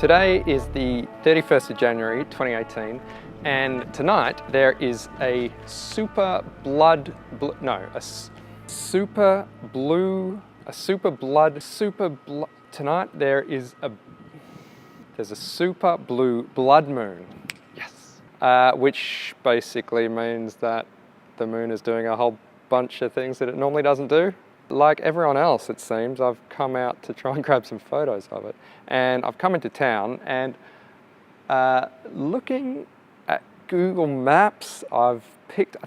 Today is the 31st of January 2018, and tonight there is a tonight there's a super blue blood moon. Yes. Which basically means that the moon is doing a whole bunch of things that it normally doesn't do. Like everyone else, it seems, I've come out to try and grab some photos of it. And I've come into town and looking at Google Maps, I've picked a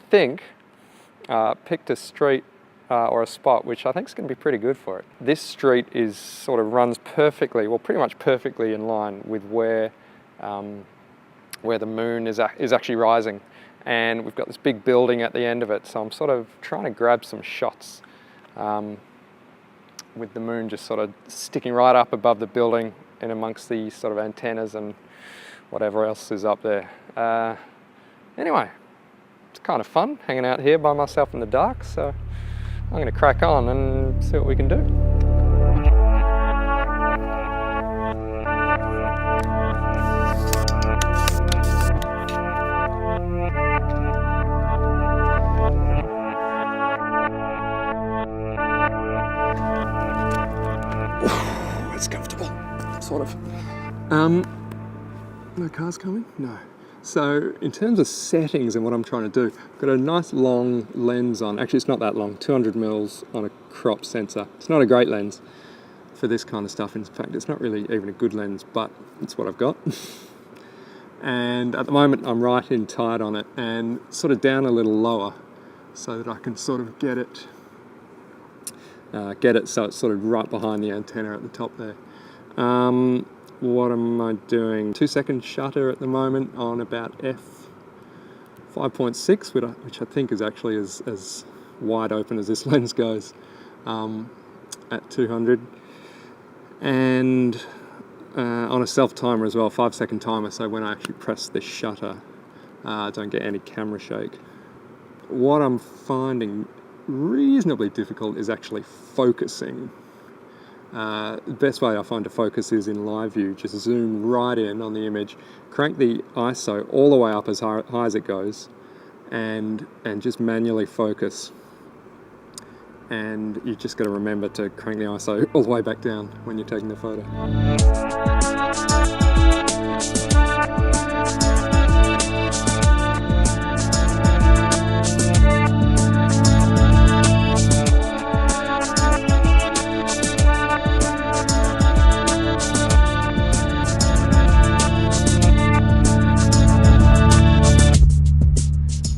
street or a spot which I think is going to be pretty good for it. This street runs perfectly, well, pretty much perfectly in line with where the moon is actually rising. And we've got this big building at the end of it, so I'm sort of trying to grab some shots with the moon just sort of sticking right up above the building and amongst the sort of antennas and whatever else is up there. Anyway, it's kind of fun hanging out here by myself in the dark, so I'm going to crack on and see what we can do. It's comfortable, sort of. No cars coming? No. So in terms of settings and what I'm trying to do, I've got a nice long lens on. Actually, it's not that long, 200 mils on a crop sensor. It's not a great lens for this kind of stuff. In fact, it's not really even a good lens, but it's what I've got. And at the moment, I'm right in tight on it and sort of down a little lower so that I can sort of get it so it's sort of right behind the antenna at the top there. What am I doing? 2-second shutter at the moment on about f5.6, which I think is actually as wide open as this lens goes at 200. And on a self timer as well, 5-second timer, so when I actually press the shutter, I don't get any camera shake. What I'm finding reasonably difficult is actually focusing. The best way I find to focus is in live view. Just zoom right in on the image, crank the ISO all the way up as high as it goes, and just manually focus. And you just got to remember to crank the ISO all the way back down when you're taking the photo.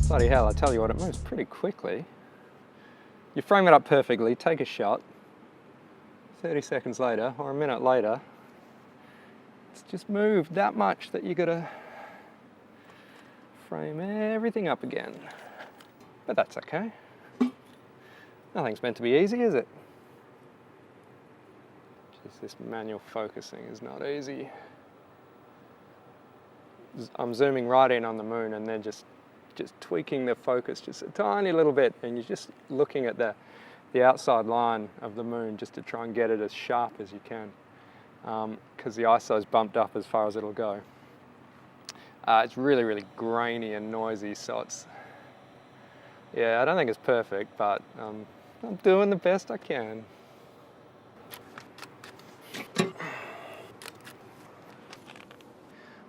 Bloody hell, I tell you what, it moves pretty quickly. You frame it up perfectly, take a shot, 30 seconds later, or a minute later, it's just moved that much that you gotta frame everything up again. But that's okay. Nothing's meant to be easy, is it? Just this manual focusing is not easy. I'm zooming right in on the moon and then just tweaking the focus just a tiny little bit, and you're just looking at the outside line of the moon just to try and get it as sharp as you can, because the ISO's bumped up as far as it'll go. It's really, really grainy and noisy, so I don't think it's perfect, but I'm doing the best I can.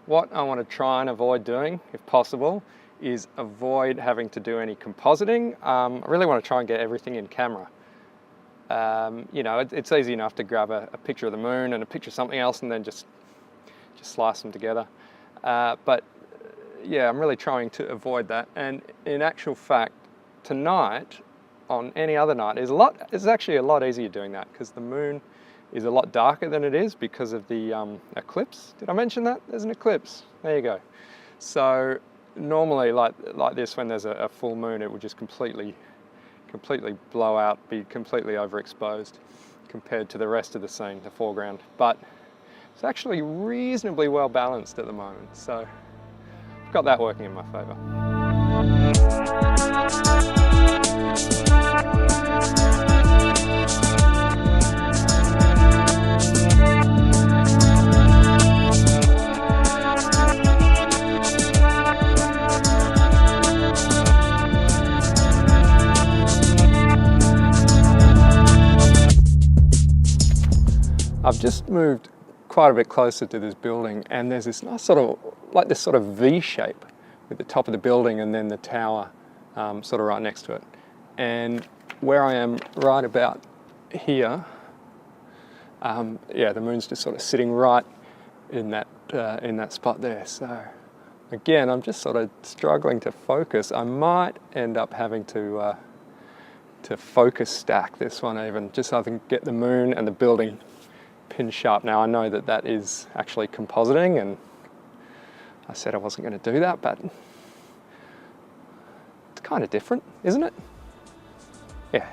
What I want to try and avoid doing, if possible, is avoid having to do any compositing. I really want to try and get everything in camera. It's easy enough to grab a picture of the moon and a picture of something else and then just slice them together. But yeah, I'm really trying to avoid that. And in actual fact, tonight, on any other night, it's actually a lot easier doing that because the moon is a lot darker than it is because of the eclipse. Did I mention that? There's an eclipse. There you go. So normally, like this, when there's a full moon, it would just completely blow out, be completely overexposed compared to the rest of the scene, the foreground. But it's actually reasonably well balanced at the moment, so I've got that working in my favour. I've just moved quite a bit closer to this building, and there's this nice sort of, like this sort of V shape with the top of the building and then the tower sort of right next to it. And where I am right about here, yeah, the moon's just sort of sitting right in that spot there. So again, I'm just sort of struggling to focus. I might end up having to focus stack this one even, just so I can get the moon and the building pin sharp. Now I know that that is actually compositing, and I said I wasn't going to do that, but it's kind of different, isn't it? Yeah.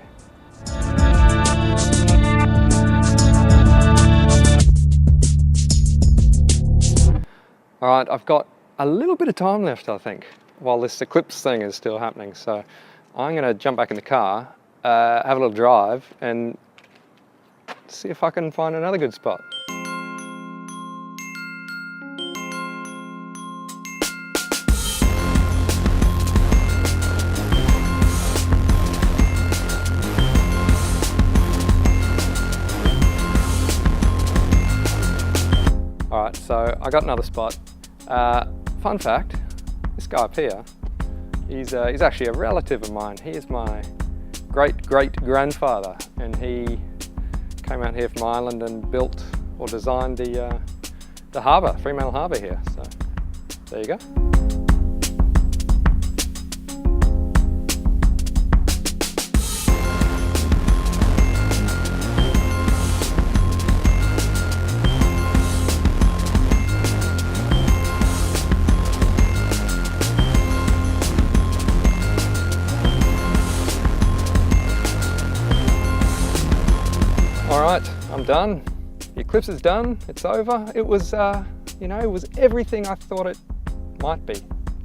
All right, I've got a little bit of time left, I think, while this eclipse thing is still happening. So I'm going to jump back in the car, have a little drive, and see if I can find another good spot. All right, so I got another spot. Fun fact, this guy up here, he's actually a relative of mine. He is my great-great-grandfather, and he came out here from Ireland and built or designed the harbour, Fremantle Harbour here. So there you go. All right, I'm done. The eclipse is done, it's over. It was, you know, it was everything I thought it might be.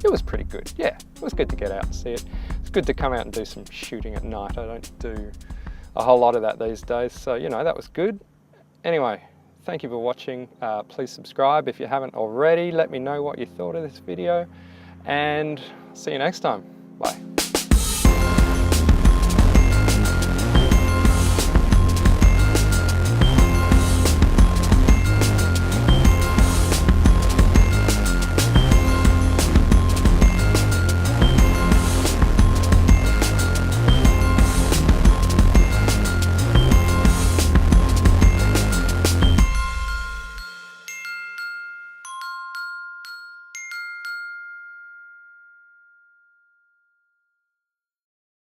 It was pretty good, yeah. It was good to get out and see it. It's good to come out and do some shooting at night. I don't do a whole lot of that these days, so, you know, that was good. Anyway, thank you for watching. Please subscribe if you haven't already. Let me know what you thought of this video, and see you next time. Bye.